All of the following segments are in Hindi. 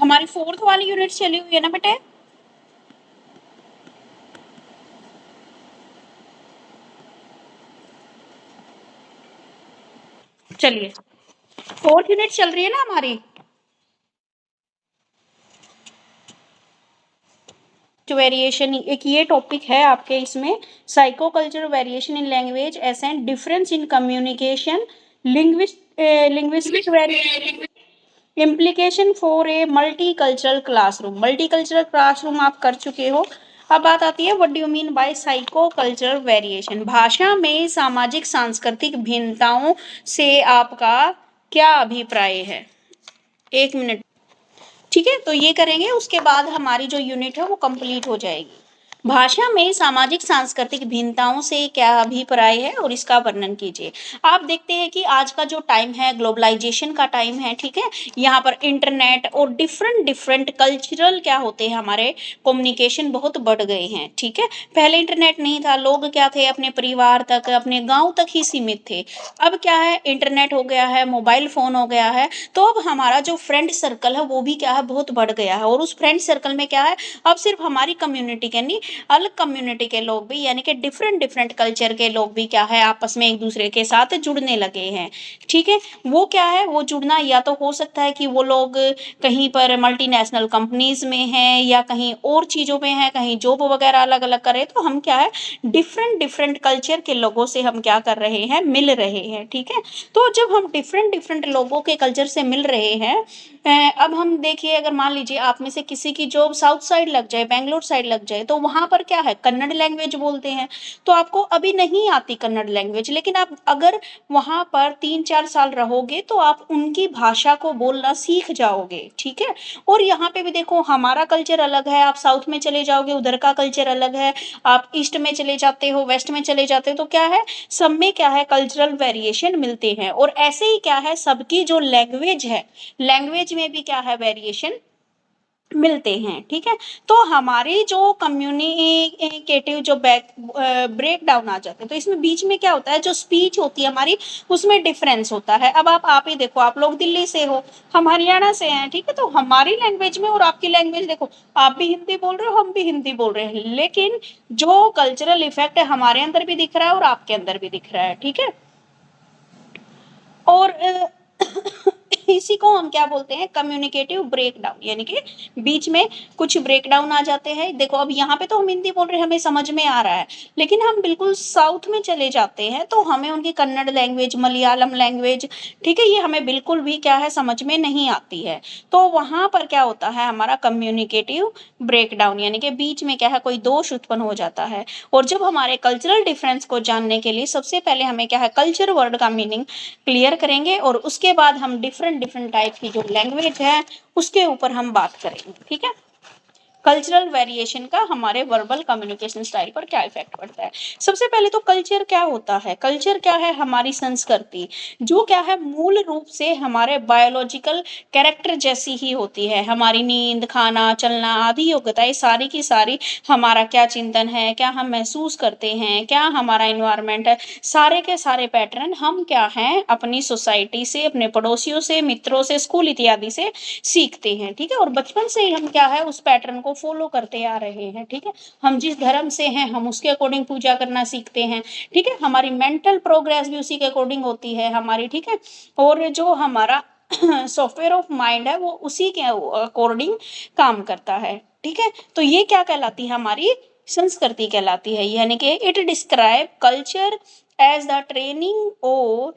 हमारी 4th वाली यूनिट चली हुई है ना बेटे। चलिए 4th यूनिट चल रही है ना हमारी। वेरिएशन एक ये टॉपिक है आपके इसमें, psycho cultural variation in language S and difference in communication, linguistic variation, implication for a multi cultural classroom. Multi cultural classroom आप कर चुके हो। अब बात आती है what do you mean by psycho cultural variation. भाषा में सामाजिक सांस्कृतिक भिन्नताओं से आपका क्या अभिप्राय है। 1 मिनट, ठीक है, तो ये करेंगे, उसके बाद हमारी जो यूनिट है वो कंप्लीट हो जाएगी। भाषा में सामाजिक सांस्कृतिक भिन्नताओं से क्या अभिप्राय है और इसका वर्णन कीजिए। आप देखते हैं कि आज का जो टाइम है ग्लोबलाइजेशन का टाइम है, ठीक है, यहाँ पर इंटरनेट और डिफरेंट डिफरेंट कल्चरल क्या होते हैं हमारे कम्युनिकेशन बहुत बढ़ गए हैं, ठीक है। पहले इंटरनेट नहीं था, लोग क्या थे अपने परिवार तक अपने गांव तक ही सीमित थे। अब क्या है, इंटरनेट हो गया है, मोबाइल फोन हो गया है, तो अब हमारा जो फ्रेंड सर्कल है वो भी क्या है बहुत बढ़ गया है। और उस फ्रेंड सर्कल में क्या है, अब सिर्फ हमारी कम्युनिटी के नहीं, अलग कम्युनिटी के लोग भी यानी कि डिफरेंट डिफरेंट कल्चर के लोग भी क्या है आपस में एक दूसरे के साथ जुड़ने लगे हैं, ठीक है। वो क्या है, वो जुड़ना या तो हो सकता है कि वो लोग कहीं पर मल्टीनेशनल कंपनीज में हैं या कहीं और चीजों में हैं, कहीं जॉब वगैरह अलग अलग करे, तो हम क्या है डिफरेंट डिफरेंट कल्चर के लोगों से हम क्या कर रहे हैं, मिल रहे हैं, ठीक है। तो जब हम डिफरेंट डिफरेंट लोगों के कल्चर से मिल रहे हैं, अब हम देखिए अगर मान लीजिए आप में से किसी की जॉब साउथ साइड लग जाए, बैंगलोर साइड लग जाए, तो वहां पर क्या है कन्नड़ लैंग्वेज बोलते हैं। तो आपको अभी नहीं आती कन्नड़ लैंग्वेज, लेकिन आप अगर वहां पर 3-4 साल रहोगे तो आप उनकी भाषा को बोलना सीख जाओगे, ठीक है। और यहाँ पे भी देखो हमारा कल्चर अलग है, आप साउथ में चले जाओगे उधर का कल्चर अलग है, आप ईस्ट में चले जाते हो वेस्ट में चले जाते हो, तो क्या है सब में क्या है कल्चरल वेरिएशन मिलते हैं। और ऐसे ही क्या है सबकी जो लैंग्वेज है, लैंग्वेज में भी क्या है वेरिएशन मिलते हैं, ठीक है। तो हमारी जो कम्युनिकेटिव जो ब्रेक डाउन आ जाते हैं, तो इसमें बीच में क्या होता है जो स्पीच होती है हमारी उसमें डिफरेंस होता है। अब आप ही देखो, आप लोग दिल्ली से हो, हम हरियाणा से हैं, ठीक है, तो हमारी लैंग्वेज में और आपकी लैंग्वेज देखो, आप भी हिंदी बोल रहे हो हम भी हिंदी बोल रहे हैं, लेकिन जो कल्चरल इफेक्ट है हमारे अंदर भी दिख रहा है और आपके अंदर भी दिख रहा है, ठीक है। और इसी को हम क्या बोलते हैं कम्युनिकेटिव ब्रेकडाउन, यानी कि बीच में कुछ ब्रेकडाउन आ जाते हैं। देखो अब यहाँ पे तो हम हिंदी बोल रहे हैं हमें समझ में आ रहा है, लेकिन हम बिल्कुल साउथ में चले जाते हैं तो हमें उनकी कन्नड़ लैंग्वेज मलयालम लैंग्वेज, ठीक है, ये हमें बिल्कुल भी क्या है समझ में नहीं आती है। तो वहां पर क्या होता है हमारा कम्युनिकेटिव ब्रेकडाउन, यानी कि बीच में क्या है कोई दोष उत्पन्न हो जाता है। और जब हमारे कल्चरल डिफरेंस को जानने के लिए सबसे पहले हमें क्या है कल्चर वर्ड का मीनिंग क्लियर करेंगे और उसके बाद हम डिफरेंट डिफरेंट टाइप की जो लैंग्वेज है उसके ऊपर हम बात करेंगे, ठीक है। कल्चरल वेरिएशन का हमारे वर्बल कम्युनिकेशन स्टाइल पर क्या इफेक्ट पड़ता है। सबसे पहले तो कल्चर क्या होता है, कल्चर क्या है हमारी संस्कृति, जो क्या है मूल रूप से हमारे बायोलॉजिकल कैरेक्टर जैसी ही होती है। हमारी नींद खाना चलना आदि योग्यताएं सारी की सारी हमारा क्या चिंतन है, क्या हम महसूस करते हैं, क्या हमारा इन्वायरमेंट है, सारे के सारे पैटर्न हम क्या हैं अपनी सोसाइटी से अपने पड़ोसियों से मित्रों से स्कूल इत्यादि से सीखते हैं, ठीक है। और बचपन से ही हम क्या है उस पैटर्न को फॉलो करते आ रहे हैं, ठीक है। हम जिस धर्म से हैं हम उसके अकॉर्डिंग पूजा करना सीखते हैं, ठीक है। हमारी मेंटल प्रोग्रेस भी उसी के अकॉर्डिंग होती है हमारी, ठीक है। और जो हमारा सॉफ्टवेयर ऑफ माइंड है वो उसी के अकॉर्डिंग काम करता है, ठीक है। तो ये क्या कहलाती है हमारी संस्कृति कहलाती है, यानी कि it describe culture as the training और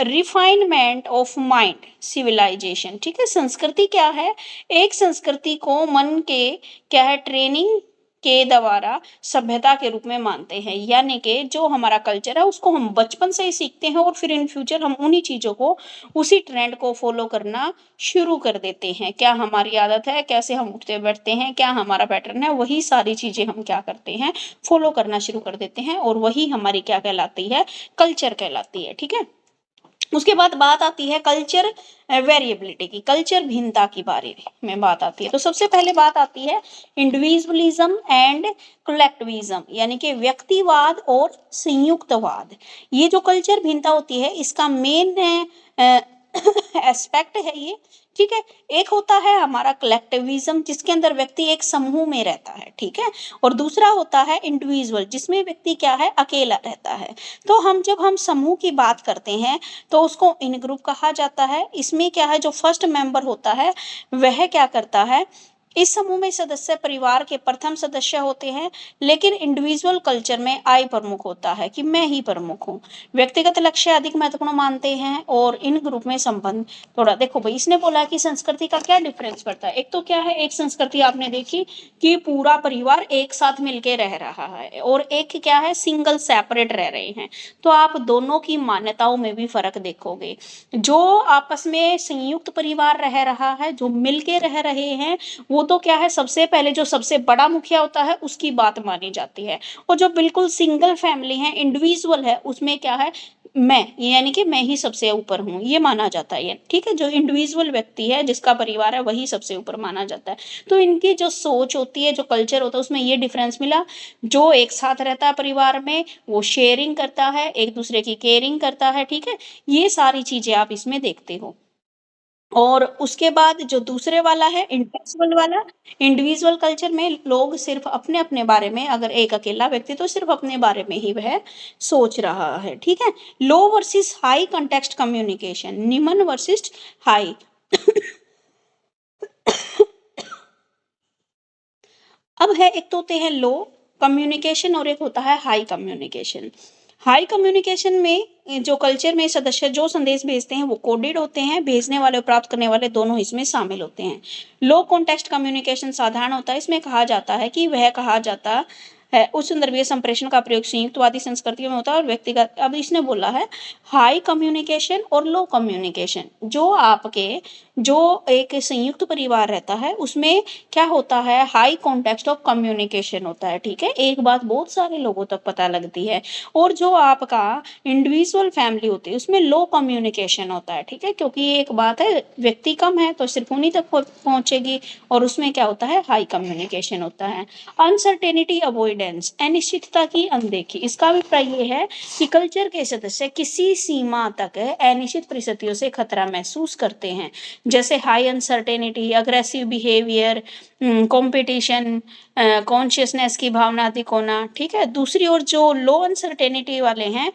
रिफाइनमेंट ऑफ माइंड सिविलाइजेशन, ठीक है। संस्कृति क्या है, एक संस्कृति को मन के क्या है ट्रेनिंग के द्वारा सभ्यता के रूप में मानते हैं, यानी कि जो हमारा कल्चर है उसको हम बचपन से ही सीखते हैं और फिर इन फ्यूचर हम उन्हीं चीजों को उसी ट्रेंड को फॉलो करना शुरू कर देते हैं। क्या हमारी आदत है, कैसे हम उठते बैठते हैं, क्या हमारा पैटर्न है, वही सारी चीजें हम क्या करते हैं फॉलो करना शुरू कर देते हैं और वही हमारी क्या कहलाती है कल्चर कहलाती है, ठीक है। उसके बाद बात आती है कल्चर वेरिएबिलिटी की, कल्चर भिन्नता की बारे में बात आती है। तो सबसे पहले बात आती है इंडिविजुअलिज्म एंड कलेक्टिविज्म, यानी कि व्यक्तिवाद और संयुक्तवाद। ये जो कल्चर भिन्नता होती है इसका मेन एस्पेक्ट है ये, ठीक है। एक होता है हमारा कलेक्टिविज्म, जिसके अंदर व्यक्ति एक समूह में रहता है, ठीक है। और दूसरा होता है इंडिविजुअल, जिसमें व्यक्ति क्या है, अकेला रहता है। तो जब हम समूह की बात करते हैं तो उसको इन ग्रुप कहा जाता है। इसमें क्या है, जो फर्स्ट मेंबर होता है वह क्या करता है, इस समूह में सदस्य परिवार के प्रथम सदस्य होते हैं। लेकिन इंडिविजुअल कल्चर में आई प्रमुख होता है कि मैं ही प्रमुख हूँ। व्यक्तिगत लक्ष्य अधिक महत्वपूर्ण मानते हैं और इन ग्रुप में संबंध थोड़ा, देखो भाई इसने बोला कि संस्कृति का क्या डिफरेंस पड़ता है। एक तो क्या है, एक संस्कृति आपने देखी कि पूरा परिवार एक साथ मिलके रह रहा है, और एक क्या है, सिंगल सेपरेट रह रहे हैं। तो आप दोनों की मान्यताओं में भी फर्क देखोगे। जो आपस में संयुक्त परिवार रह रहा है, जो मिलके रह रहे हैं, वो तो क्या है, सबसे पहले जो सबसे बड़ा मुखिया होता है उसकी बात मानी जाती है। और जो बिल्कुल सिंगल फैमिली है, इंडिविजुअल है, उसमें क्या है, मैं, यानी कि मैं ही सबसे ऊपर हूँ, ये माना जाता है, ठीक है। जो इंडिविजुअल व्यक्ति है, जिसका परिवार है, वही सबसे ऊपर माना जाता है। तो इनकी जो सोच होती है, जो कल्चर होता है, उसमें ये डिफरेंस मिला। जो एक साथ रहता है परिवार में, वो शेयरिंग करता है, एक दूसरे की केयरिंग करता है, ठीक है। ये सारी चीजें आप इसमें देखते हो। और उसके बाद जो दूसरे वाला है इंडिविजुअल वाला, इंडिविजुअल कल्चर में लोग सिर्फ अपने अपने बारे में, अगर एक अकेला व्यक्ति तो सिर्फ अपने बारे में ही वह सोच रहा है, ठीक है। लो वर्सेस हाई कंटेक्स्ट कम्युनिकेशन, निम्न वर्सेस हाई। अब है, एक तो होते हैं लो कम्युनिकेशन और एक होता है हाई कम्युनिकेशन। हाई कम्युनिकेशन में जो कल्चर में सदस्य जो संदेश भेजते हैं वो कोडेड होते हैं, भेजने वाले और प्राप्त करने वाले दोनों इसमें शामिल होते हैं। लो कॉन्टेक्स्ट कम्युनिकेशन साधारण होता है, इसमें कहा जाता है कि वह कहा जाता है उस संदर्भीय संप्रेषण का प्रयोग संयुक्तवादी संस्कृतियों में होता है और व्यक्तिगत। अब इसने बोला है हाई कम्युनिकेशन और लो कम्युनिकेशन। जो आपके जो एक संयुक्त परिवार रहता है उसमें क्या होता है, हाई कॉन्टेक्स्ट ऑफ कम्युनिकेशन होता है, ठीक है। एक बात बहुत सारे लोगों तक पता लगती है। और जो आपका इंडिविजुअल फैमिली होती है उसमें लो कम्युनिकेशन होता है, ठीक है। क्योंकि एक बात है, व्यक्ति कम है तो सिर्फ उन्हीं तक पहुंचेगी, और उसमें क्या होता है, हाई कम्युनिकेशन होता है। अनसर्टेनिटी अवॉइडेंस, अनिश्चितता की अनदेखी। इसका अभिप्राय ये है कि कल्चर के सदस्य किसी सीमा तक अनिश्चित परिस्थितियों से खतरा महसूस करते हैं, जैसे high uncertainty, aggressive behaviour, competition, consciousness की भावना अधिक होना, ठीक है। दूसरी ओर जो लो अनसर्टेनिटी वाले हैं,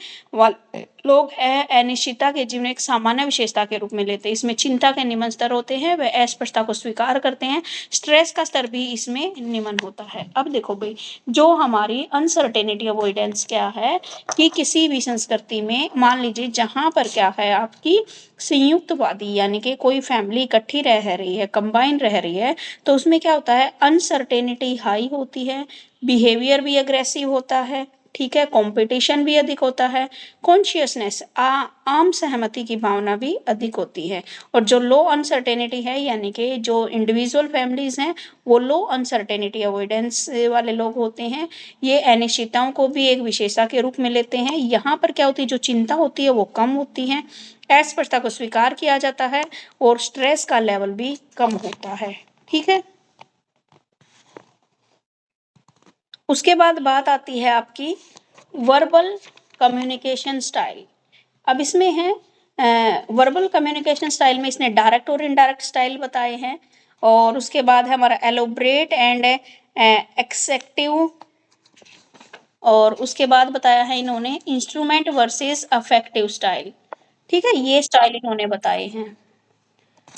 लोग अनिश्चितता के जीवन एक सामान्य विशेषता के रूप में लेते हैं। इसमें चिंता के निम्न स्तर होते हैं, वे अस्पष्टता को स्वीकार करते हैं, स्ट्रेस का स्तर भी इसमें निम्न होता है। अब देखो भाई, जो हमारी अनसर्टेनिटी अवॉइडेंस क्या है, कि किसी भी संस्कृति में मान लीजिए जहां पर क्या है, आपकी संयुक्तवादी यानी कि कोई फैमिली इकट्ठी रह रही है, कंबाइन रह रही है, तो उसमें क्या होता है, अनसर्टेनिटी हाई होती है, बिहेवियर भी अग्रेसिव होता है, ठीक है, कंपटीशन भी अधिक होता है, कॉन्शियसनेस आम सहमति की भावना भी अधिक होती है। और जो लो अनसर्टेनिटी है, यानी कि जो इंडिविजुअल फैमिलीज हैं, वो लो अनसर्टेनिटी अवॉइडेंस वाले लोग होते हैं। ये अनिश्चितताओं को भी एक विशेषता के रूप में लेते हैं। यहाँ पर क्या होती है, जो चिंता होती है वो कम होती है, अस्पष्टता को स्वीकार किया जाता है, और स्ट्रेस का लेवल भी कम होता है, ठीक है। उसके बाद बात आती है आपकी वर्बल कम्युनिकेशन स्टाइल। अब इसमें है वर्बल कम्युनिकेशन स्टाइल में इसने डायरेक्ट और इनडायरेक्ट स्टाइल बताए हैं। और उसके बाद है हमारा एलोब्रेट एंड एक्सेक्टिव, और उसके बाद बताया है इन्होंने इंस्ट्रूमेंट वर्सेस अफेक्टिव स्टाइल, ठीक है। ये स्टाइल इन्होंने बताए हैं।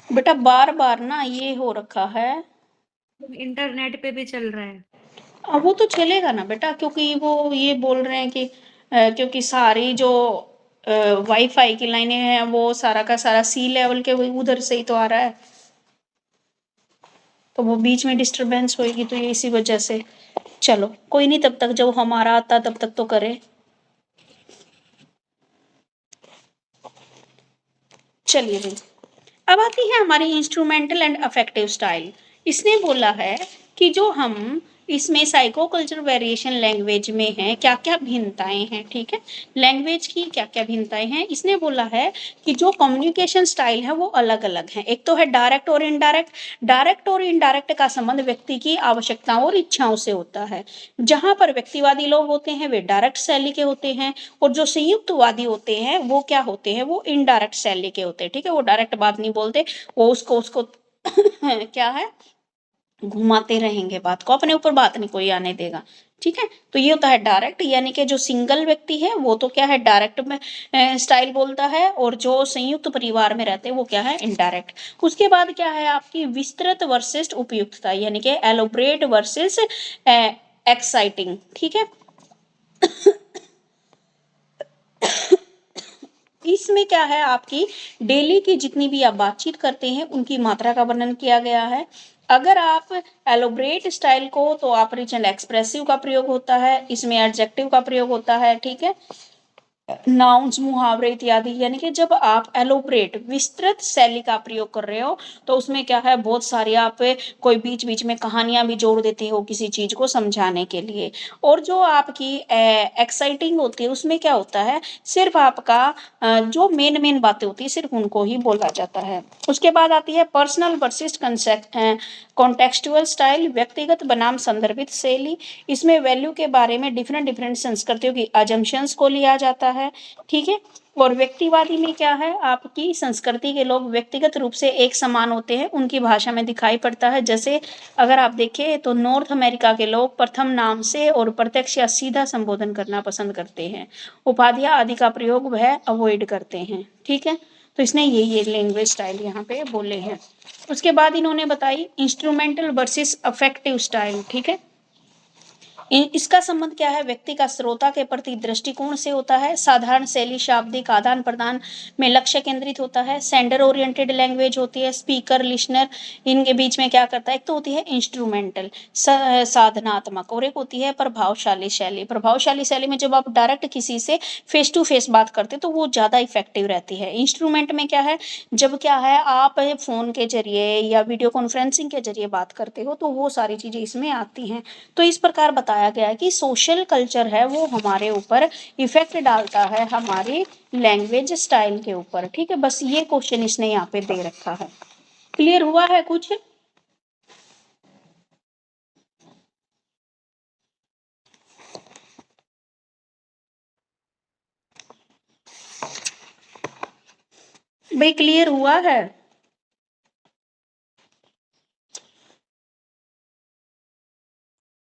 बेटा बार बार ना ये हो रखा है, इंटरनेट पे भी चल रहा है। अब वो तो चलेगा ना बेटा, क्योंकि वो ये बोल रहे हैं कि क्योंकि सारी जो वाईफाई की लाइनें हैं वो सारा का सारा सी लेवल के उधर से ही तो आ रहा है, तो वो बीच में डिस्टरबेंस होगी, तो ये इसी वजह से। चलो कोई नहीं, तब तक जब हमारा आता तब तक तो करे। चलिए भाई, अब आती है हमारी इंस्ट्रूमेंटल एंड अफेक्टिव स्टाइल। इसने बोला है कि जो हम इसमें साइको कल्चर वेरिएशन लैंग्वेज में है, क्या क्या भिन्नताएं हैं, ठीक है, लैंग्वेज की क्या क्या भिन्नताएं हैं। इसने बोला है कि जो कम्युनिकेशन स्टाइल है वो अलग अलग है। एक तो है डायरेक्ट और इनडायरेक्ट। डायरेक्ट और इनडायरेक्ट का संबंध व्यक्ति की आवश्यकताओं और इच्छाओं से होता है। जहां पर व्यक्तिवादी लोग होते हैं वे डायरेक्ट शैली के होते हैं, और जो संयुक्तवादी होते हैं वो क्या होते हैं, वो इनडायरेक्ट शैली के होते हैं, ठीक है, वो डायरेक्ट बात नहीं बोलते, वो उसको क्या है, घुमाते रहेंगे बात को, अपने ऊपर बात नहीं कोई आने देगा, ठीक है। तो ये होता है डायरेक्ट, यानी कि जो सिंगल व्यक्ति है वो तो क्या है, डायरेक्ट में स्टाइल बोलता है, और जो संयुक्त परिवार में रहते हैं वो क्या है, इनडायरेक्ट। उसके बाद क्या है आपकी विस्तृत वर्सेस उपयुक्तता, यानी कि एलोबरेट वर्सेस एक्साइटिंग, ठीक है। इसमें क्या है आपकी डेली की जितनी भी आप बातचीत करते हैं उनकी मात्रा का वर्णन किया गया है। अगर आप एलोबरेट स्टाइल को, तो आप रीजनल एक्सप्रेसिव का प्रयोग होता है, इसमें एडजेक्टिव का प्रयोग होता है, ठीक है, नाउन्स, मुहावरे इत्यादि, यानी कि जब आप एलोबरेट विस्तृत शैली का प्रयोग कर रहे हो तो उसमें क्या है, बहुत सारी आप कोई बीच बीच में कहानियां भी जोड़ देते हो किसी चीज को समझाने के लिए। और जो आपकी एक्साइटिंग होती है उसमें क्या होता है, सिर्फ आपका जो मेन मेन बातें होती है सिर्फ उनको ही बोला जाता है। उसके बाद आती है पर्सनल वर्सेस कॉन्टेक्सचुअल स्टाइल, व्यक्तिगत बनाम संदर्भित शैली। इसमें वैल्यू के बारे में डिफरेंट डिफरेंट संस्कृतियों की अजम्पशंस को लिया जाता है, ठीक है। और व्यक्तिवादी में क्या है, आपकी संस्कृति के लोग व्यक्तिगत रूप से एक समान होते हैं, उनकी भाषा में दिखाई पड़ता है। जैसे अगर आप देखें तो नॉर्थ अमेरिका के लोग प्रथम नाम से और प्रत्यक्ष या सीधा संबोधन करना पसंद करते हैं, उपाधियां आदि का प्रयोग वह अवॉइड करते हैं, ठीक है। तो इसने ये लैंग्वेज स्टाइल यहाँ पे बोले हैं। उसके बाद इन्होंने बताई इंस्ट्रूमेंटल वर्सेस अफेक्टिव स्टाइल, ठीक है। इसका संबंध क्या है, व्यक्ति का श्रोता के प्रति दृष्टिकोण से होता है। साधारण शैली शाब्दिक आदान प्रदान में लक्ष्य केंद्रित होता है। सेंडर ओरिएंटेड लैंग्वेज होती है, स्पीकर लिसनर इनके बीच में क्या करता है, एक तो होती है इंस्ट्रूमेंटल साधनात्मक, और एक होती है प्रभावशाली शैली। प्रभावशाली शैली में जब आप डायरेक्ट किसी से फेस टू फेस बात करते तो वो ज्यादा इफेक्टिव रहती है। इंस्ट्रूमेंट में क्या है, जब क्या है आप फोन के जरिए या वीडियो कॉन्फ्रेंसिंग के जरिए बात करते हो तो वो सारी चीजें इसमें आती हैं। तो इस प्रकार बताया गया है कि सोशल कल्चर है वो हमारे ऊपर इफेक्ट डालता है हमारी लैंग्वेज स्टाइल के ऊपर, ठीक है। बस ये क्वेश्चन इसने यहाँ पे दे रखा है। क्लियर हुआ है कुछ? भाई क्लियर हुआ है?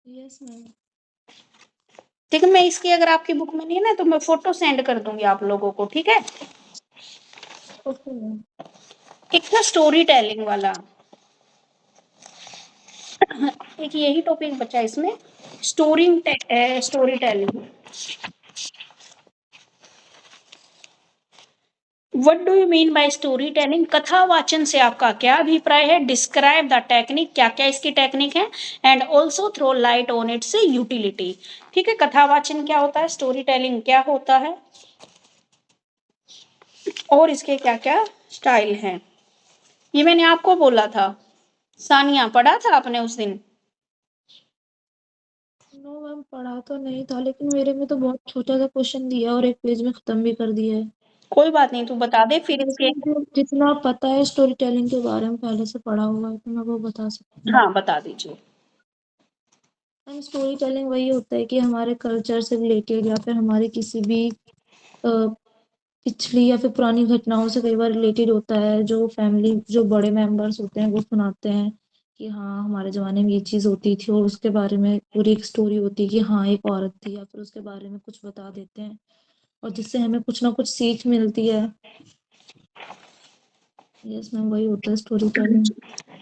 Yes ma'am. ठीक है, मैं इसकी अगर आपकी बुक में नहीं है ना तो मैं फोटो सेंड कर दूंगी आप लोगों को, ठीक है। Okay ma'am. एक था स्टोरी टेलिंग वाला, एक यही टॉपिक बचा इसमें, story telling. What do you mean by story telling? कथा वाचन से आपका क्या अभिप्राय है? डिस्क्राइब द टेक्निक, क्या क्या इसकी टेक्निक है, and also throw light on its utility, ठीक है। कथा वाचन क्या होता है, स्टोरी टेलिंग क्या होता है, और इसके क्या क्या स्टाइल हैं, ये मैंने आपको बोला था। सानिया, पढ़ा था आपने उस दिन? नो मैम, पढ़ा तो नहीं था, लेकिन मेरे में तो बहुत छोटा सा क्वेश्चन दिया और एक पेज में खत्म भी कर दिया है। कोई बात नहीं, तू बता दे फिर वैसे इसके। मुझे जितना पता है स्टोरी टेलिंग के बारे में पहले से पढ़ा हुआ है तो मैं वो बता सकती हूँ। हाँ बता दीजिए। मैम स्टोरी टेलिंग वही होता है कि हमारे कल्चर से रिलेटेड या फिर हमारी किसी भी पिछली या फिर पुरानी घटनाओं से कई बार रिलेटेड होता है। जो फैमिली जो बड़े मेंबर्स होते हैं वो सुनाते हैं कि हाँ हमारे ज़माने में ये चीज़ होती थी, और उसके बारे में पूरी एक स्टोरी होती है कि हाँ एक औरत थी, या फिर उसके बारे में कुछ बता देते हैं और जिससे हमें कुछ ना कुछ सीख मिलती है। यस मैम, वही होता है स्टोरी टेलिंग।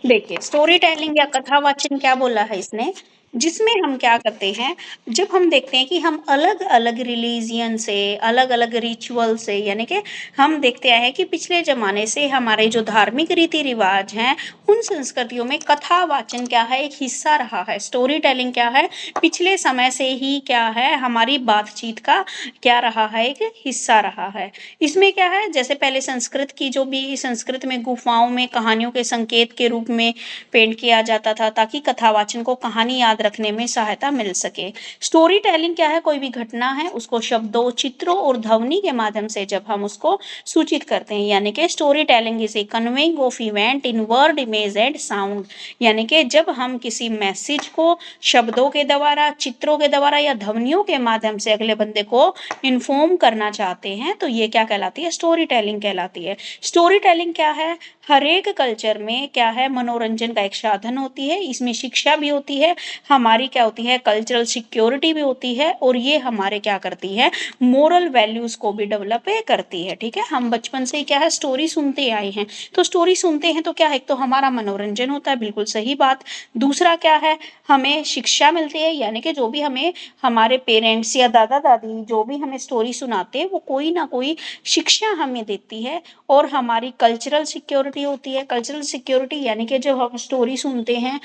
देखिए स्टोरी टेलिंग या कथा वाचन क्या बोला है इसने, जिसमें हम क्या करते हैं, जब हम देखते हैं कि हम अलग अलग रिलीजियन से, अलग अलग रिचुअल से, यानी कि हम देखते हैं कि पिछले जमाने से हमारे जो धार्मिक रीति रिवाज हैं उन संस्कृतियों में कथा वाचन क्या है, एक हिस्सा रहा है। स्टोरी टेलिंग क्या है, पिछले समय से ही क्या है हमारी बातचीत का क्या रहा है, एक हिस्सा रहा है। इसमें क्या है, जैसे पहले संस्कृत की जो भी संस्कृत में गुफाओं में कहानियों के संकेत के रूप में पेंट किया जाता था ताकि कथावाचन को कहानी याद याद रखने में सहायता मिल सके। स्टोरी टेलिंग क्या है, कोई भी घटना है उसको शब्दों, चित्रों और ध्वनि के माध्यम से जब हम उसको सूचित करते हैं, यानी कि story telling is a conveying of event in word, image and sound. यानी कि जब हम किसी मैसेज को शब्दों के द्वारा, चित्रों के द्वारा या ध्वनियों के माध्यम से अगले बंदे को इन्फॉर्म करना चाहते हैं तो ये क्या कहलाती है, स्टोरी टेलिंग कहलाती है। स्टोरी टेलिंग क्या है, हर एक कल्चर में क्या है, मनोरंजन का एक साधन होती है, इसमें शिक्षा भी होती है, हमारी क्या होती है, कल्चरल सिक्योरिटी भी होती है, और ये हमारे क्या करती है, मोरल वैल्यूज को भी डेवलप करती है। ठीक है, हम बचपन से ही क्या है, स्टोरी सुनते आए हैं, तो स्टोरी सुनते हैं तो क्या है, एक तो हमारा मनोरंजन होता है, बिल्कुल सही बात। दूसरा क्या है, हमें शिक्षा मिलती है, यानी कि जो भी हमें हमारे पेरेंट्स या दादा दादी जो भी हमें स्टोरी सुनाते हैं वो कोई ना कोई शिक्षा हमें देती है। और हमारी कल्चरल सिक्योरिटी होती है। कल्चरल सिक्योरिटी यानी कि जब हम स्टोरी सुनते हैं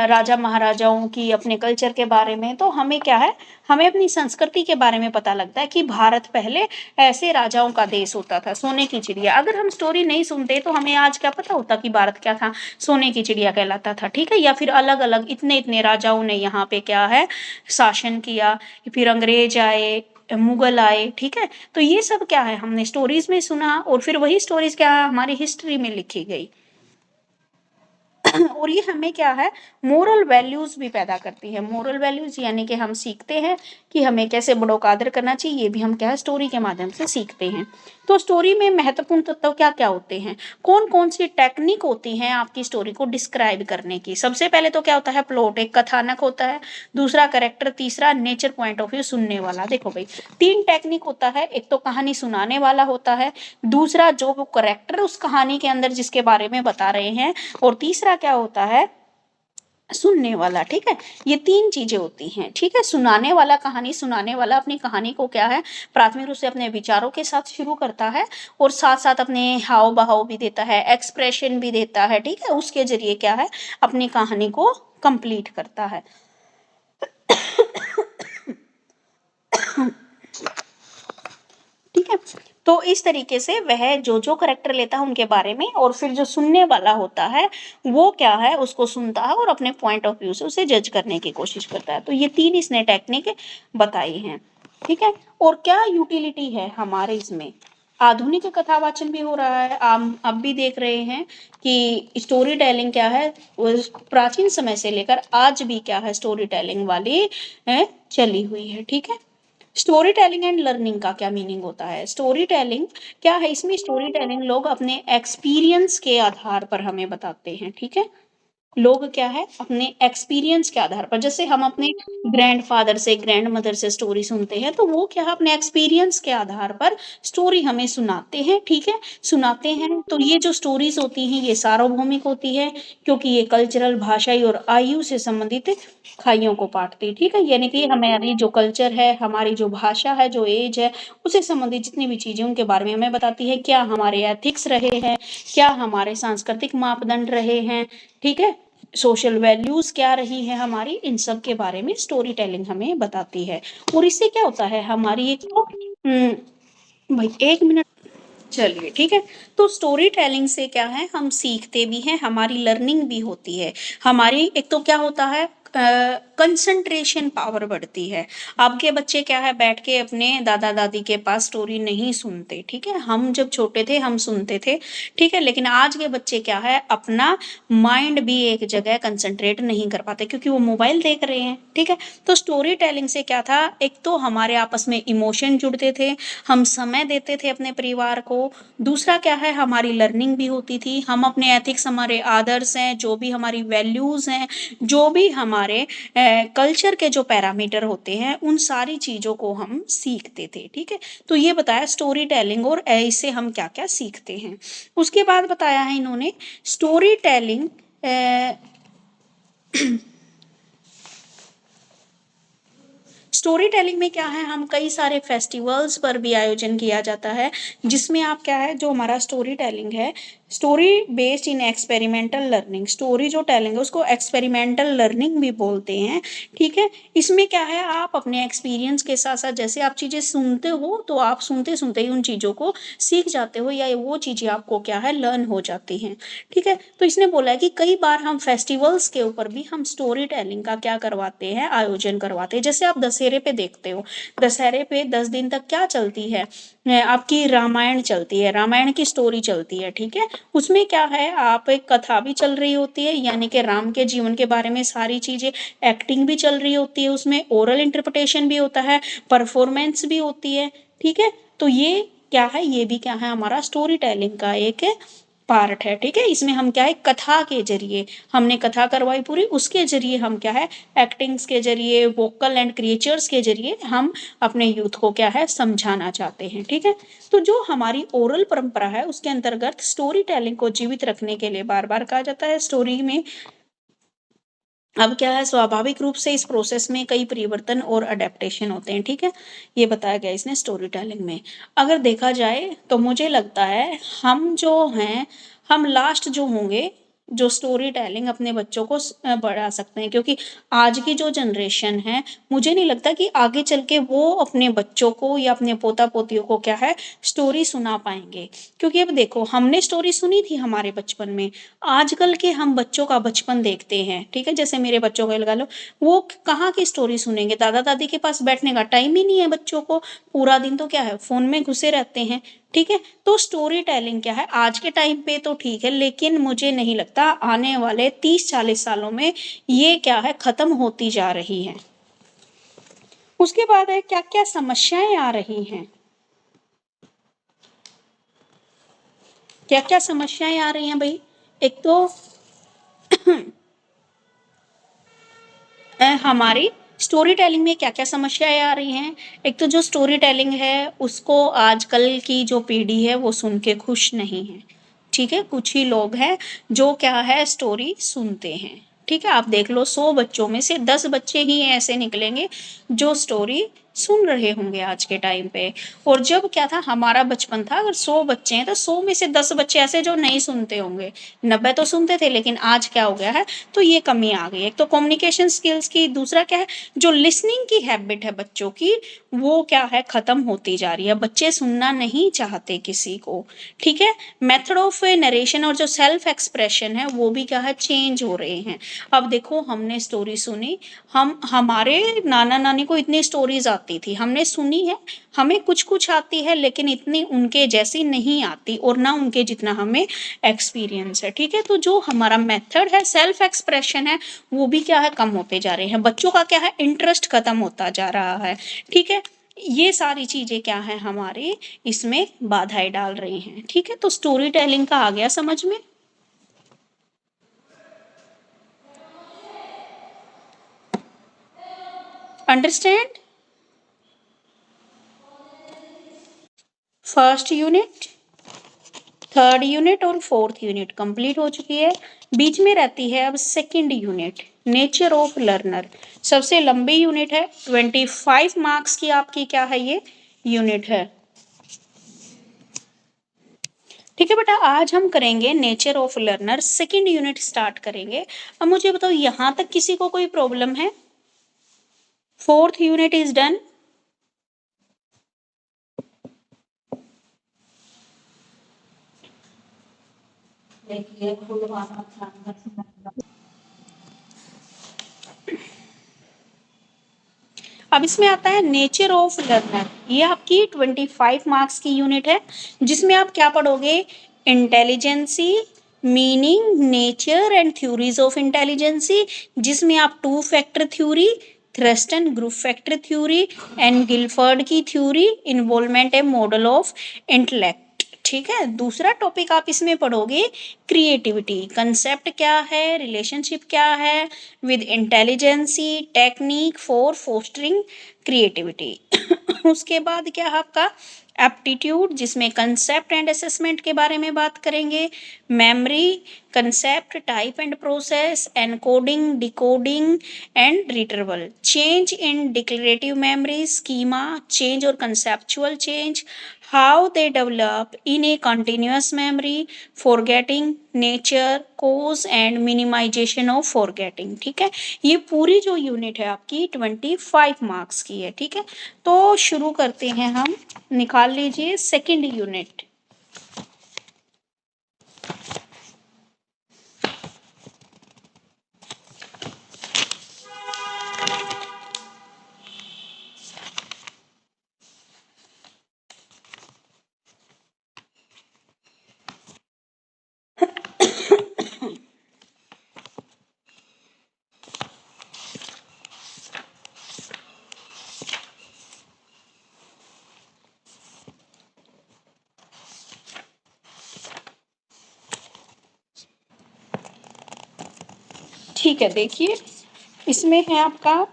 राजा महाराजाओं की, अपने कल्चर के बारे में, तो हमें क्या है, हमें अपनी संस्कृति के बारे में पता लगता है कि भारत पहले ऐसे राजाओं का देश होता था, सोने की चिड़िया। अगर हम स्टोरी नहीं सुनते तो हमें आज क्या पता होता कि भारत क्या था, सोने की चिड़िया कहलाता था। ठीक है, या फिर अलग अलग इतने इतने राजाओं ने यहाँ पे क्या है, शासन किया, फिर अंग्रेज आए, मुगल आए। ठीक है, तो ये सब क्या है, हमने स्टोरीज में सुना, और फिर वही स्टोरीज क्या है, हमारी हिस्ट्री में लिखी गई। और ये हमें क्या है, मोरल वैल्यूज भी पैदा करती है। मोरल वैल्यूज यानी कि हम सीखते हैं कि हमें कैसे बड़ों का आदर करना चाहिए, ये भी हम क्या है, स्टोरी के माध्यम से सीखते हैं। तो स्टोरी में महत्वपूर्ण तत्व क्या क्या होते हैं, कौन कौन सी टेक्निक होती हैं आपकी स्टोरी को डिस्क्राइब करने की। सबसे पहले तो क्या होता है, प्लॉट, एक कथानक होता है, दूसरा कैरेक्टर, तीसरा नेचर पॉइंट ऑफ व्यू, सुनने वाला। देखो भाई, 3 टेक्निक होता है, एक तो कहानी सुनाने वाला होता है, दूसरा जो वो कैरेक्टर उस कहानी के अंदर जिसके बारे में बता रहे हैं, और तीसरा क्या होता है, सुनने वाला। ठीक है, ये 3 चीजें होती हैं। ठीक है, सुनाने वाला, कहानी सुनाने वाला अपनी कहानी को क्या है, प्राथमिक रूप से अपने विचारों के साथ शुरू करता है, और साथ साथ अपने हाव भाव भी देता है, एक्सप्रेशन भी देता है। ठीक है, उसके जरिए क्या है, अपनी कहानी को कंप्लीट करता है। ठीक है, तो इस तरीके से वह जो जो करेक्टर लेता है उनके बारे में, और फिर जो सुनने वाला होता है वो क्या है, उसको सुनता है और अपने पॉइंट ऑफ व्यू से उसे जज करने की कोशिश करता है। तो ये 3 इसने टेक्निक बताई हैं। ठीक है, और क्या यूटिलिटी है हमारे इसमें, आधुनिक कथावाचन भी हो रहा है, आप अब भी देख रहे हैं कि स्टोरी टेलिंग क्या है, वो प्राचीन समय से लेकर आज भी क्या है, स्टोरी टेलिंग वाली चली हुई है। ठीक है, स्टोरी टेलिंग एंड लर्निंग का क्या मीनिंग होता है, स्टोरी टेलिंग क्या है, इसमें स्टोरी टेलिंग लोग अपने एक्सपीरियंस के आधार पर हमें बताते हैं। ठीक है, लोग क्या है, अपने एक्सपीरियंस के आधार पर, जैसे हम अपने ग्रैंडफादर से, ग्रैंडमदर से स्टोरी सुनते हैं, तो वो क्या है, अपने एक्सपीरियंस के आधार पर स्टोरी हमें सुनाते हैं। ठीक है, सुनाते हैं, तो ये जो स्टोरीज होती हैं ये सार्वभौमिक होती है, क्योंकि ये कल्चरल, भाषाई और आयु से संबंधित खाइयों को पाटती है। ठीक है, यानी कि हमारी जो कल्चर है, हमारी जो भाषा है, जो एज है, उससे संबंधित जितनी भी चीजें उनके बारे में हमें बताती है, क्या हमारे एथिक्स रहे हैं, क्या हमारे सांस्कृतिक मापदंड रहे हैं। ठीक है, सोशल वैल्यूज क्या रही है हमारी, इन सब के बारे में स्टोरी टेलिंग हमें बताती है। और इससे क्या होता है, हमारी एक तो भाई 1 मिनट, चलिए ठीक है, तो स्टोरी टेलिंग से क्या है, हम सीखते भी हैं, हमारी लर्निंग भी होती है। हमारी एक तो क्या होता है, कंसंट्रेशन पावर बढ़ती है। आपके बच्चे क्या है, बैठ के अपने दादा दादी के पास स्टोरी नहीं सुनते। ठीक है, हम जब छोटे थे हम सुनते थे। ठीक है, लेकिन आज के बच्चे क्या है, अपना माइंड भी एक जगह कंसंट्रेट नहीं कर पाते, क्योंकि वो मोबाइल देख रहे हैं। ठीक है, तो स्टोरी टेलिंग से क्या था, एक तो हमारे आपस में इमोशन जुड़ते थे, हम समय देते थे अपने परिवार को। दूसरा क्या है, हमारी लर्निंग भी होती थी, हम अपने एथिक्स, हमारे आदर्श हैं, जो भी हमारी वैल्यूज हैं, जो भी हमारे कल्चर के जो पैरामीटर होते हैं, उन सारी चीजों को हम सीखते थे। ठीक है, तो ये बताया स्टोरी टेलिंग, और इससे हम क्या क्या सीखते हैं। उसके बाद बताया है इन्होंने स्टोरी टेलिंग स्टोरी टेलिंग में क्या है, हम कई सारे फेस्टिवल्स पर भी आयोजन किया जाता है, जिसमें आप क्या है, जो हमारा स्टोरी टेलिंग है story based in experimental learning, story जो टेलिंग है उसको एक्सपेरिमेंटल लर्निंग भी बोलते हैं, ठीक है। इसमें क्या है, आप अपने एक्सपीरियंस के साथ साथ जैसे आप चीज़ें सुनते हो तो आप सुनते सुनते ही उन चीज़ों को सीख जाते हो या वो चीज़ें आपको क्या है लर्न हो जाती हैं, ठीक है। तो इसने बोला है कि कई बार हम फेस्टिवल्स के ऊपर भी हम स्टोरी टेलिंग का क्या करवाते हैं, आयोजन करवाते हैं। जैसे आप दशहरे पे देखते हो, दशहरे पे 10 दिन तक क्या चलती है, आपकी रामायण चलती है, रामायण की स्टोरी चलती है, ठीक है। उसमें क्या है, आप एक कथा भी चल रही होती है, यानी कि राम के जीवन के बारे में सारी चीजें, एक्टिंग भी चल रही होती है, उसमें ओरल इंटरप्रिटेशन भी होता है, परफॉर्मेंस भी होती है, ठीक है। तो ये क्या है, ये भी क्या है, हमारा स्टोरी टेलिंग का एक पार्ट है, ठीक है। इसमें हम क्या है, कथा के जरिए हमने कथा करवाई पूरी, उसके जरिए हम क्या है, एक्टिंग्स के जरिए, वोकल एंड क्रिएचर्स के जरिए हम अपने यूथ को क्या है समझाना चाहते हैं, ठीक है। तो जो हमारी ओरल परंपरा है उसके अंतर्गत स्टोरी टेलिंग को जीवित रखने के लिए बार बार कहा जाता है स्टोरी में। अब क्या है, स्वाभाविक रूप से इस प्रोसेस में कई परिवर्तन और अडेप्टेशन होते हैं, ठीक है। ये बताया गया इसने स्टोरी टेलिंग में। अगर देखा जाए तो मुझे लगता है हम जो हैं, हम लास्ट जो होंगे जो स्टोरी टेलिंग अपने बच्चों को बढ़ा सकते हैं, क्योंकि आज की जो जनरेशन है, मुझे नहीं लगता कि आगे चल के वो अपने बच्चों को या अपने पोता पोतियों को क्या है स्टोरी सुना पाएंगे। क्योंकि अब देखो, हमने स्टोरी सुनी थी हमारे बचपन में, आजकल के हम बच्चों का बचपन देखते हैं, ठीक है। जैसे मेरे बच्चों को लगा लो, वो कहाँ की स्टोरी सुनेंगे, दादा दादी के पास बैठने का टाइम ही नहीं है बच्चों को, पूरा दिन तो क्या है फोन में घुसे रहते हैं, ठीक है। तो स्टोरी टेलिंग क्या है, आज के टाइम पे तो ठीक है, लेकिन मुझे नहीं लगता आने वाले 30-40 सालों में ये क्या है खत्म होती जा रही है। उसके बाद है क्या क्या समस्याएं आ रही हैं, क्या क्या समस्याएं आ रही हैं भाई। एक तो हमारी स्टोरी टेलिंग में क्या क्या समस्याएं आ रही हैं। एक तो जो स्टोरी टेलिंग है उसको आजकल की जो पीढ़ी है वो सुन के खुश नहीं है, ठीक है। कुछ ही लोग हैं जो क्या है स्टोरी सुनते हैं, ठीक है। आप देख लो 100 बच्चों में से 10 बच्चे ही ऐसे निकलेंगे जो स्टोरी सुन रहे होंगे आज के टाइम पे। और जब क्या था, हमारा बचपन था, अगर 100 बच्चे हैं तो 100 में से 10 बच्चे ऐसे जो नहीं सुनते होंगे, 90 तो सुनते थे। लेकिन आज क्या हो गया है, तो ये कमी आ गई है। एक तो कम्युनिकेशन स्किल्स की, दूसरा क्या है, जो लिसनिंग की हैबिट है बच्चों की, वो क्या है खत्म होती जा रही है, बच्चे सुनना नहीं चाहते किसी को, ठीक है। मेथड ऑफ नरेशन और जो सेल्फ एक्सप्रेशन है वो भी क्या है चेंज हो रहे हैं। अब देखो, हमने स्टोरी सुनी, हम हमारे नाना नानी को इतनी स्टोरीज आती थी, हमने सुनी है, हमें कुछ कुछ आती है, लेकिन इतनी उनके जैसी नहीं आती और ना उनके जितना हमें एक्सपीरियंस है, ठीक है। तो जो हमारा मेथड है, सेल्फ एक्सप्रेशन है, वो भी क्या है कम होते जा रहे हैं, बच्चों का क्या है इंटरेस्ट खत्म होता जा रहा है, ठीक है। ये सारी चीजें क्या है हमारे इसमें बाधाएं डाल रही हैं, ठीक है। तो स्टोरी टेलिंग का आ गया समझ में। Understand. First unit, third unit और फोर्थ यूनिट कंप्लीट हो चुकी है। बीच में रहती है अब second unit, nature of learner. सबसे लंबी यूनिट है, 25 मार्क्स की आपकी क्या है ये यूनिट है, ठीक है बेटा। आज हम करेंगे nature of learner, second unit start करेंगे। अब मुझे बताओ, यहां तक किसी को कोई प्रॉब्लम है? Fourth unit is done. अब इसमें आता है नेचर ऑफ लर्नर, ये आपकी 25 मार्क्स की यूनिट है, जिसमें आप क्या पढ़ोगे, intelligence, meaning, nature and theories of intelligence, जिसमें आप 2 factor theory, Thurstone group factor theory and Guilford की theory, involvement a model of intellect, ठीक है। दूसरा टॉपिक आप इसमें पढ़ोगे क्रिएटिविटी, कंसेप्ट क्या है, रिलेशनशिप क्या है with intelligency, technique for fostering creativity. उसके बाद क्या है आपका एप्टीट्यूड, जिसमें कंसेप्ट एंड असेसमेंट के बारे में बात करेंगे, memory, concept, type and process, encoding, decoding and retrieval, change in declarative memory, schema change और conceptual change, how they develop in a continuous memory, forgetting, nature, cause and minimization of forgetting। ठीक है, ये पूरी जो यूनिट है आपकी 25 मार्क्स की है। ठीक है, तो शुरू करते हैं हम, निकाल लीजिए सेकंड यूनिट। ठीक है, देखिए इसमें है आपका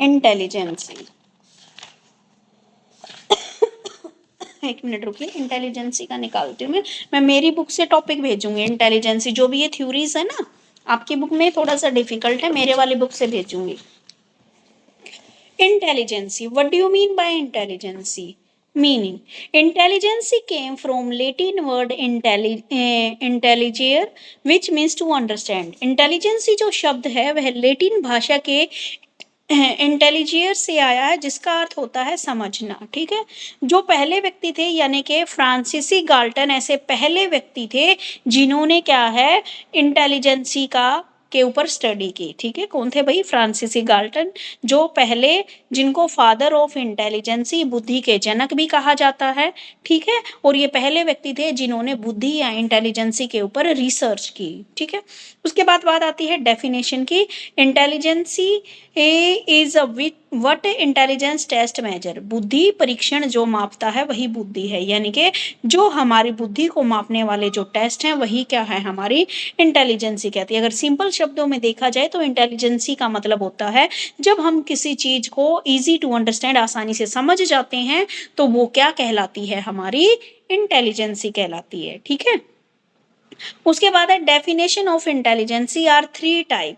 इंटेलिजेंसी। एक मिनट रुकिए, इंटेलिजेंसी का निकालती हूँ मैं मेरी बुक से टॉपिक भेजूंगी। इंटेलिजेंसी जो भी ये थ्योरीज है ना, आपकी बुक में थोड़ा सा डिफिकल्ट है, मेरे वाली बुक से भेजूंगी। Intelligency. What do you mean by intelligency? Meaning, intelligency came from Latin word intelligere, which means to understand. Intelligency जो शब्द है वह लेटिन भाषा के इंटेलिजियर से आया है, जिसका अर्थ होता है समझना। ठीक है, जो पहले व्यक्ति थे यानी कि फ्रांसीसी गाल्टन ऐसे पहले व्यक्ति थे जिन्होंने क्या है इंटेलिजेंसी का के ऊपर स्टडी की। ठीक है, कौन थे भाई? फ्रांसीसी गाल्टन, जो पहले, जिनको फादर ऑफ इंटेलिजेंसी, बुद्धि के जनक भी कहा जाता है। ठीक है, और ये पहले व्यक्ति थे जिन्होंने बुद्धि या इंटेलिजेंसी के ऊपर रिसर्च की। ठीक है, उसके बाद बात आती है डेफिनेशन की। Intelligency is what intelligence test measure. बुद्धि परीक्षण जो मापता है वही बुद्धि है, यानी कि जो हमारी बुद्धि को मापने वाले जो टेस्ट हैं वही क्या है, हमारी इंटेलिजेंसी कहती है। अगर सिंपल शब्दों में देखा जाए तो इंटेलिजेंसी का मतलब होता है जब हम किसी चीज को इजी टू अंडरस्टैंड, आसानी से समझ जाते हैं, तो वो क्या कहलाती है, हमारी इंटेलिजेंसी कहलाती है। ठीक है, उसके बाद है definition of intelligency are 3 type.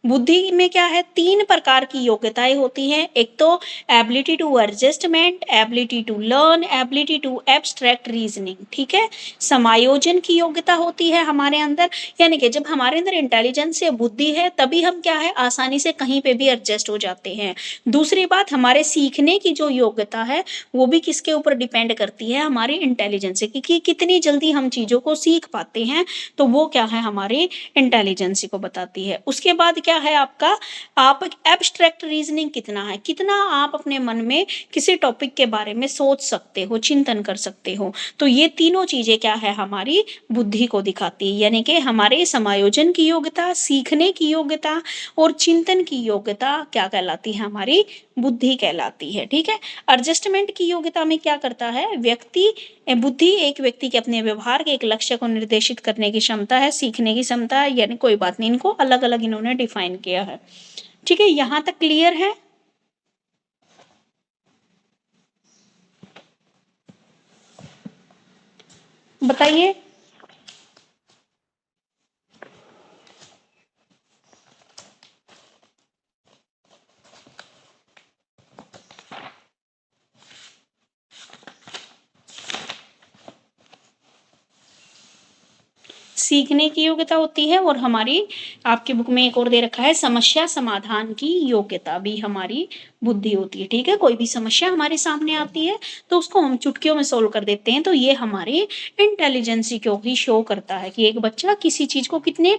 बुद्धि में क्या है, 3 प्रकार की योग्यताएं होती हैं। एक तो ability to adjustment, ability to learn, ability to abstract reasoning. ठीक है, समायोजन की योग्यता होती है हमारे अंदर, यानी कि जब हमारे अंदर इंटेलिजेंस या बुद्धि है तभी हम क्या है, आसानी से कहीं पे भी एडजस्ट हो जाते हैं। दूसरी बात, हमारे सीखने की जो योग्यता है वो भी किसके ऊपर डिपेंड करती है, हमारी इंटेलिजेंस की कितनी जल्दी हम चीजों को सीख पाते हैं, तो वो क्या है, हमारी इंटेलिजेंसी को बताती है। उसके बाद क्या है आपका, आप एब्स्ट्रैक्ट रीजनिंग कितना है, कितना आप अपने मन में किसी टॉपिक के बारे में सोच सकते हो, चिंतन कर सकते हो। तो ये तीनों चीजें क्या है, हमारी बुद्धि को दिखाती है, यानी कि हमारे समायोजन की योग्यता, सीखने की योग्यता और चिंतन की योग्यता क्या कहलाती है, हमारी बुद्धि कहलाती है। ठीक है, एडजस्टमेंट की योग्यता में क्या करता है व्यक्ति, बुद्धि एक व्यक्ति के अपने व्यवहार के एक लक्ष्य को निर्देशित करने की क्षमता है, सीखने की क्षमता है, यानी कोई बात नहीं, इनको अलग अलग इन्होंने डिफाइन किया है। ठीक है, यहां तक क्लियर है? बताइए। सीखने की योग्यता होती है, और हमारी आपकी बुक में एक और दे रखा है समस्या समाधान की योग्यता भी हमारी बुद्धि होती है। ठीक है, कोई भी समस्या हमारे सामने आती है तो उसको हम चुटकियों में सोल्व कर देते हैं, तो ये हमारी इंटेलिजेंसी को ही शो करता है कि एक बच्चा किसी चीज को कितने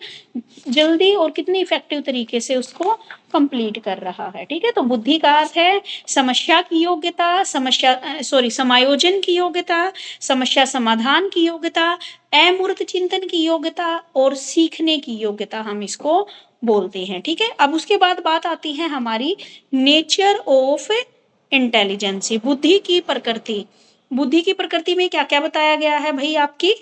जल्दी और कितने इफेक्टिव तरीके से उसको कंप्लीट कर रहा है। ठीक है, तो बुद्धि का अर्थ है समस्या की योग्यता, समायोजन की योग्यता, समस्या समाधान की योग्यता, अमूर्त चिंतन की योग्यता और सीखने की योग्यता, हम इसको बोलते हैं। ठीक है, अब उसके बाद बात आती है हमारी नेचर ऑफ इंटेलिजेंसी, बुद्धि की प्रकृति। बुद्धि की प्रकृति में क्या क्या बताया गया है भाई, आपकी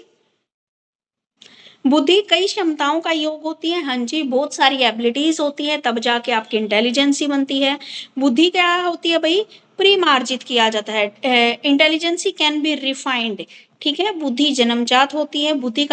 बुद्धि कई क्षमताओं का योग होती है। हाँ जी, बहुत सारी एबिलिटीज होती है, तब जाके आपकी इंटेलिजेंसी बनती है। बुद्धि क्या होती है भाई, परिमार्जित किया जाता है। इंटेलिजेंसी कैन बी रिफाइंड, ठीक है। बुद्धि जन्मजात होती है। बुद्धि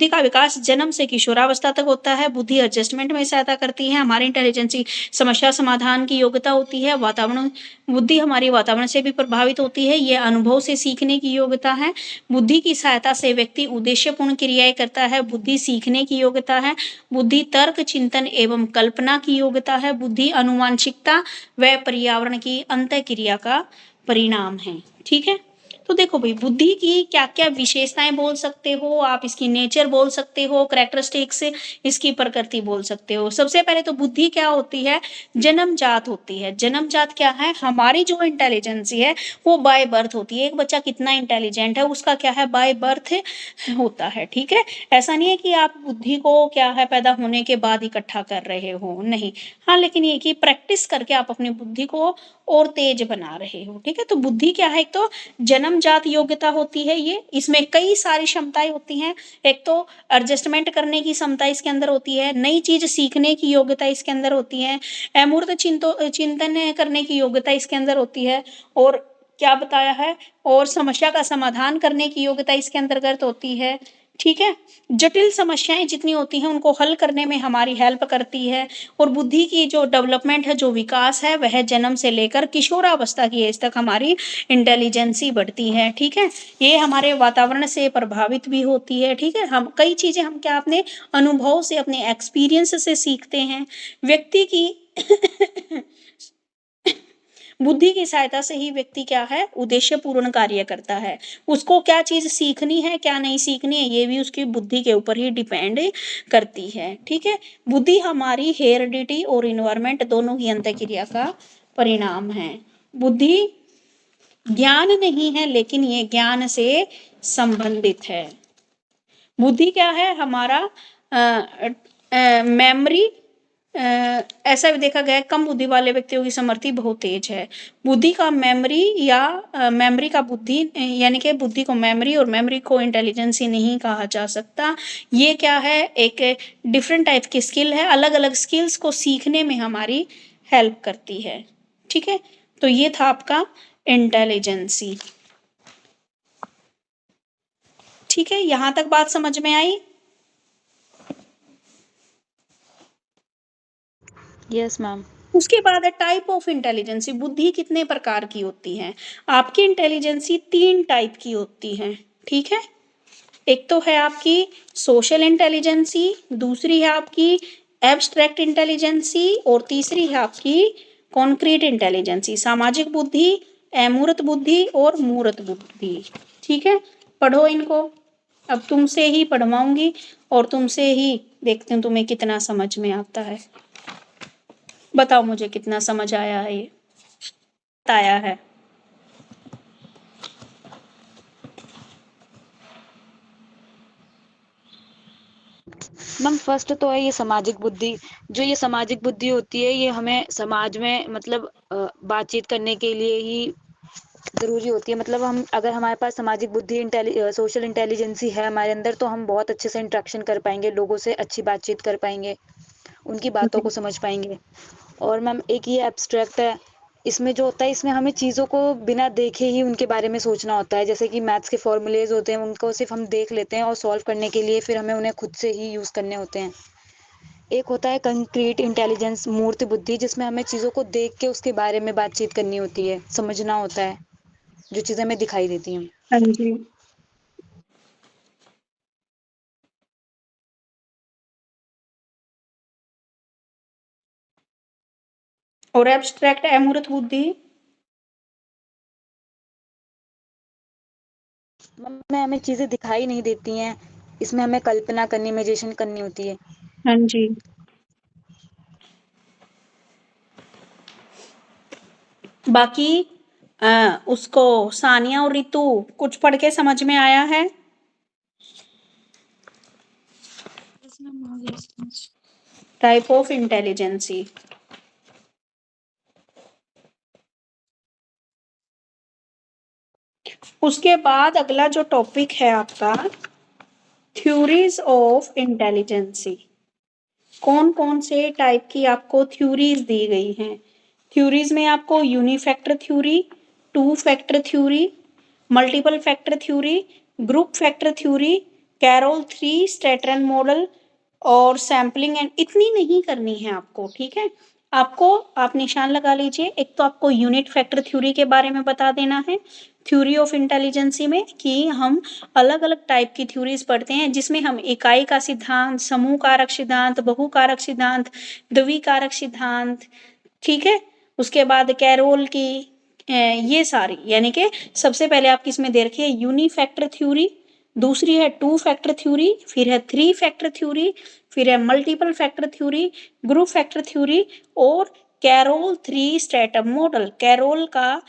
का विकास जन्म से किशोरावस्था तक होता है। बुद्धि एडजस्टमेंट में सहायता करती है। हमारी इंटेलिजेंसी समस्या समाधान की योग्यता होती है। बुद्धि हमारी वातावरण से भी प्रभावित होती है। ये अनुभव से सीखने की योग्यता है। बुद्धि की सहायता से व्यक्ति उद्देश्यपूर्ण क्रियाएं करता है। बुद्धि सीखने की योग्यता है। बुद्धि तर्क, चिंतन एवं कल्पना की योग्यता है। बुद्धि आनुवांशिकता व पर्यावरण की अंतःक्रिया का परिणाम है। ठीक है। तो देखो भाई, बुद्धि की क्या क्या विशेषताएं बोल सकते हो आप, इसकी नेचर बोल सकते हो, कैरेक्टरिस्टिक्स, इसकी प्रकृति बोल सकते हो। सबसे पहले तो बुद्धि क्या होती है, जन्मजात होती है। जन्मजात क्या है, हमारी जो इंटेलिजेंसी है वो बाय बर्थ होती है। एक बच्चा कितना इंटेलिजेंट है उसका क्या है, बाय बर्थ होता है। ठीक है। ऐसा नहीं है कि आप बुद्धि को क्या है पैदा होने के बाद इकट्ठा कर रहे हो, नहीं। हाँ, लेकिन ये कि प्रैक्टिस करके आप अपनी बुद्धि को और तेज बना रहे हो। ठीक है। तो बुद्धि क्या है, एक तो जन्मजात योग्यता होती है ये, इसमें कई सारी क्षमताएं होती हैं। एक तो एडजस्टमेंट करने की क्षमता इसके अंदर होती है, नई चीज सीखने की योग्यता इसके अंदर होती है, अमूर्त चिंतन करने की योग्यता इसके अंदर होती है, और क्या बताया है, और समस्या का समाधान करने की योग्यता इसके अंतर्गत होती है। ठीक है। जटिल समस्याएं जितनी होती हैं उनको हल करने में हमारी हेल्प करती है। और बुद्धि की जो डेवलपमेंट है, जो विकास है, वह जन्म से लेकर किशोरावस्था की एज तक हमारी इंटेलिजेंसी बढ़ती है। ठीक है। ये हमारे वातावरण से प्रभावित भी होती है। ठीक है। हम कई चीजें हम क्या अपने अनुभव से, अपने एक्सपीरियंस से सीखते हैं। व्यक्ति की बुद्धि की सहायता से ही व्यक्ति क्या है, उद्देश्य पूर्ण कार्य करता है। उसको क्या चीज सीखनी है, क्या नहीं सीखनी है, ये भी उसकी बुद्धि के ऊपर ही डिपेंड करती है। ठीक है। बुद्धि हमारी हेरिडिटी और इन्वायरमेंट दोनों की अंतःक्रिया का परिणाम है। बुद्धि ज्ञान नहीं है, लेकिन ये ज्ञान से संबंधित है। बुद्धि क्या है, हमारा मेमोरी, ऐसा भी देखा गया है कम बुद्धि वाले व्यक्तियों की स्मृति बहुत तेज है। बुद्धि का मेमोरी या मेमोरी का बुद्धि, यानी कि बुद्धि को मेमोरी और मेमोरी को इंटेलिजेंसी नहीं कहा जा सकता। ये क्या है, एक डिफरेंट टाइप की स्किल है। अलग अलग स्किल्स को सीखने में हमारी हेल्प करती है। ठीक है। तो ये था आपका इंटेलिजेंसी। ठीक है। यहां तक बात समझ में आई? Yes ma'am. उसके बाद है टाइप ऑफ इंटेलिजेंसी। बुद्धि कितने प्रकार की होती है? आपकी इंटेलिजेंसी 3 टाइप की होती है। ठीक है। एक तो है आपकी सोशल इंटेलिजेंसी, दूसरी है आपकी एब्स्ट्रैक्ट इंटेलिजेंसी, और तीसरी है आपकी कॉन्क्रीट इंटेलिजेंसी। सामाजिक बुद्धि, अमूर्त बुद्धि और मूर्त बुद्धि। ठीक है। पढ़ो इनको। अब तुमसे ही पढ़वाऊंगी और तुमसे ही देखती हूँ तुम्हें कितना समझ में आता है। बताओ मुझे कितना समझ आया है, ये आया है? मैम फर्स्ट तो है ये सामाजिक बुद्धि। जो ये सामाजिक बुद्धि होती है ये हमें समाज में मतलब बातचीत करने के लिए ही जरूरी होती है। मतलब हम अगर हमारे पास सामाजिक बुद्धि सोशल इंटेलिजेंसी है हमारे अंदर, तो हम बहुत अच्छे से इंटरेक्शन कर पाएंगे, लोगों से अच्छी बातचीत कर पाएंगे, उनकी बातों को समझ पाएंगे। और मैम एक ये एब्स्ट्रैक्ट है, इसमें जो होता है इसमें हमें चीज़ों को बिना देखे ही उनके बारे में सोचना होता है। जैसे कि मैथ्स के फॉर्मूलेज होते हैं उनको सिर्फ हम देख लेते हैं और सॉल्व करने के लिए फिर हमें उन्हें खुद से ही यूज़ करने होते हैं। एक होता है कंक्रीट इंटेलिजेंस, मूर्त बुद्धि, जिसमें हमें चीज़ों को देख के उसके बारे में बातचीत करनी होती है, समझना होता है, जो चीज़ें हमें दिखाई देती हैं। हाँ जी। और एब्स्ट्रैक्ट अमूर्त बुद्धि? में हमें चीज़ें दिखाई नहीं देती हैं, इसमें हमें कल्पना करनी, इमेजिनेशन करनी होती है। हाँ जी। बाकी उसको सानिया और रितु कुछ पढ़ के समझ में आया है? यस मैम, आ गया समझ। Type of intelligency. उसके बाद अगला जो टॉपिक है आपका, थ्योरीज ऑफ इंटेलिजेंसी। कौन कौन से टाइप की आपको थ्योरीज दी गई हैं? थ्योरीज में आपको unifactor theory, two factor theory, multiple factor theory, group factor theory, Carroll 3 stratum model और सैम्पलिंग एंड इतनी नहीं करनी है आपको, ठीक है। आपको आप निशान लगा लीजिए। एक तो आपको यूनिट फैक्टर थ्योरी के बारे में बता देना है थ्योरी ऑफ इंटेलिजेंसी में कि हम अलग अलग टाइप की थ्योरीज पढ़ते हैं जिसमें हम इकाई का सिद्धांत, समूह कारक सिद्धांत, बहुकारक सिद्धांत, द्विकारक सिद्धांत, ठीक है। उसके बाद कैरोल की ये सारी, यानी कि सबसे पहले आपकी इसमें दे रखी है यूनिफैक्टर थ्योरी, दूसरी है 2 फैक्टर थ्योरी, फिर है 3 फैक्टर थ्योरी, फिर है multiple factor theory, group factor theory और कैरोल 3 स्ट्रैटम मॉडल, कैरोल का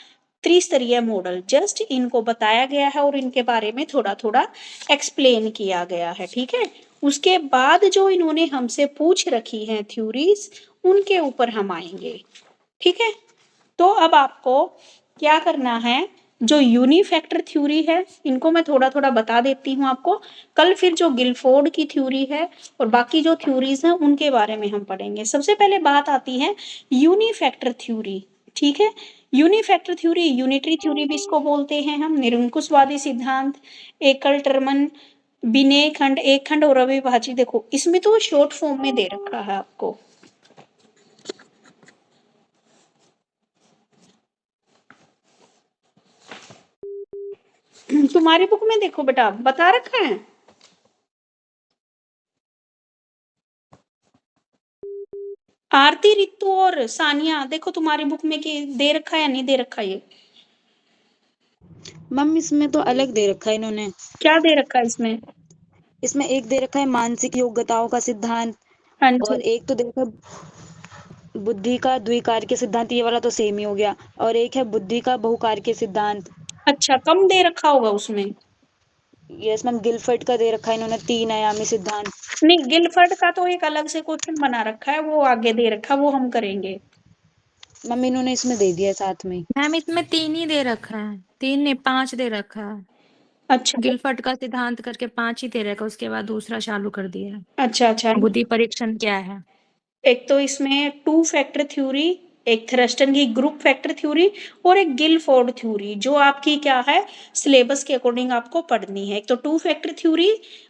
त्रिस्तरीय मॉडल। जस्ट इनको बताया गया है और इनके बारे में थोड़ा थोड़ा एक्सप्लेन किया गया है, ठीक है। उसके बाद जो इन्होंने हमसे पूछ रखी हैं थ्योरीज, उनके ऊपर हम आएंगे, ठीक है। तो अब आपको क्या करना है, जो यूनिफैक्टर थ्योरी है इनको मैं थोड़ा थोड़ा बता देती हूँ आपको। कल फिर जो गिलफोर्ड की थ्योरी है और बाकी जो थ्योरीज हैं उनके बारे में हम पढ़ेंगे। सबसे पहले बात आती है यूनिफैक्टर थ्योरी, ठीक है। यूनिफैक्टर थ्योरी, यूनिटरी थ्योरी भी इसको बोलते हैं हम, निरंकुशवादी सिद्धांत, एकल टर्मन, बिने खंड, एक खंड और अविभाज्य। देखो इसमें तो शॉर्ट फॉर्म में दे रखा है आपको, तुम्हारी बुक में देखो बेटा बता रखा है। आरती, रितु और सानिया, देखो तुम्हारी बुक में कि दे रखा है या नहीं दे रखा ये? मैम इसमें तो अलग दे रखा है इन्होंने। क्या दे रखा है इसमें? इसमें एक दे रखा है मानसिक योग्यताओं का सिद्धांत, हाँ और जी, एक तो दे रखा है बुद्धि का द्विकारक सिद्धांत, ये वाला तो सेम ही हो गया, और एक है बुद्धि का बहुकारक सिद्धांत। अच्छा कम दे रखा होगा उसमें। यस मैम, गिलफर्ड का दे रखा है इन्होंने 3 आयामी सिद्धांत। नहीं, गिलफर्ड का तो एक अलग से क्वेश्चन बना रखा है, वो आगे दे रखा है, वो हम करेंगे। मैम इन्होंने इसमें दे दिया है साथ में। मैम इसमें 3 ही दे रखा है, 3 नहीं 5 दे रखा है। अच्छा गिलफर्ड का सिद्धांत करके 5 ही दे रखा, उसके बाद दूसरा चालू कर दिया है। अच्छा अच्छा। बुद्धि परीक्षण क्या है? एक तो इसमें 2 फैक्टर थ्योरी, एक थ्रस्टन की ग्रुप फैक्टर थ्योरी और एक गिलफोर्ड थ्योरी, जो आपकी क्या है सिलेबस के अकॉर्डिंग आपको पढ़नी है। एक तो 2 फैक्टर थ्योरी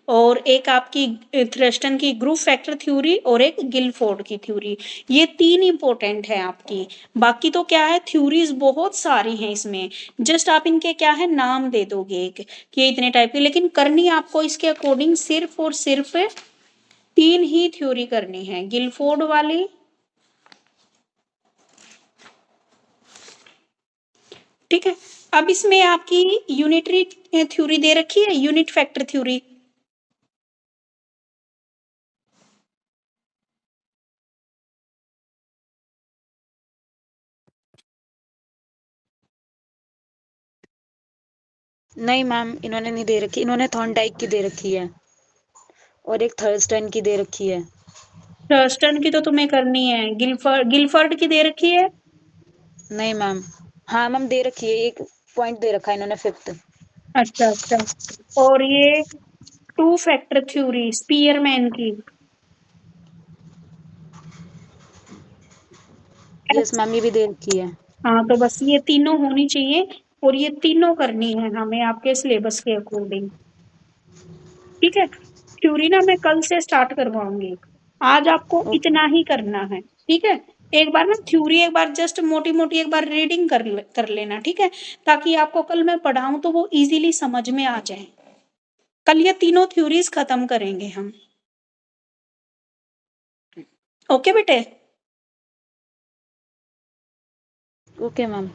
और एक आपकी थ्रस्टन की ग्रुप फैक्टर थ्योरी और एक गिलफोर्ड की थ्योरी, ये 3 इंपॉर्टेंट है आपकी। बाकी तो क्या है थ्योरीज बहुत सारी हैं इसमें, जस्ट आप इनके क्या है नाम दे दोगे एक कि ये इतने टाइप की, लेकिन करनी आपको इसके अकॉर्डिंग सिर्फ और सिर्फ 3 ही थ्योरी करनी है, गिलफोर्ड वाली, ठीक है। अब इसमें आपकी यूनिटरी थ्योरी दे रखी है, यूनिट फैक्टर थ्योरी। नहीं मैम इन्होंने नहीं दे रखी, इन्होंने थॉर्नडाइक की दे रखी है और एक थर्स्टन की दे रखी है। थर्स्टन की तो तुम्हें करनी है, गिलफर्ड की दे रखी है। नहीं मैम, हाँ मैम दे रखी है, एक पॉइंट दे रखा है इन्होंने 5th। अच्छा अच्छा। और ये 2 फैक्टर थ्योरी स्पीयरमैन की। यस मैम ये भी दे रखी है। हाँ तो बस ये तीनों होनी चाहिए और ये तीनों करनी है हमें आपके सिलेबस के अकॉर्डिंग, ठीक है। थ्योरी ना मैं कल से स्टार्ट करवाऊंगी, आज आपको ओके। इतना ही करना है, ठीक है। एक बार ना थ्योरी एक बार जस्ट मोटी मोटी एक बार रीडिंग कर लेना, ठीक है, ताकि आपको कल मैं पढ़ाऊं तो वो इजीली समझ में आ जाए। कल ये तीनों थ्योरीज खत्म करेंगे हम, ओके बेटे। Okay ma'am.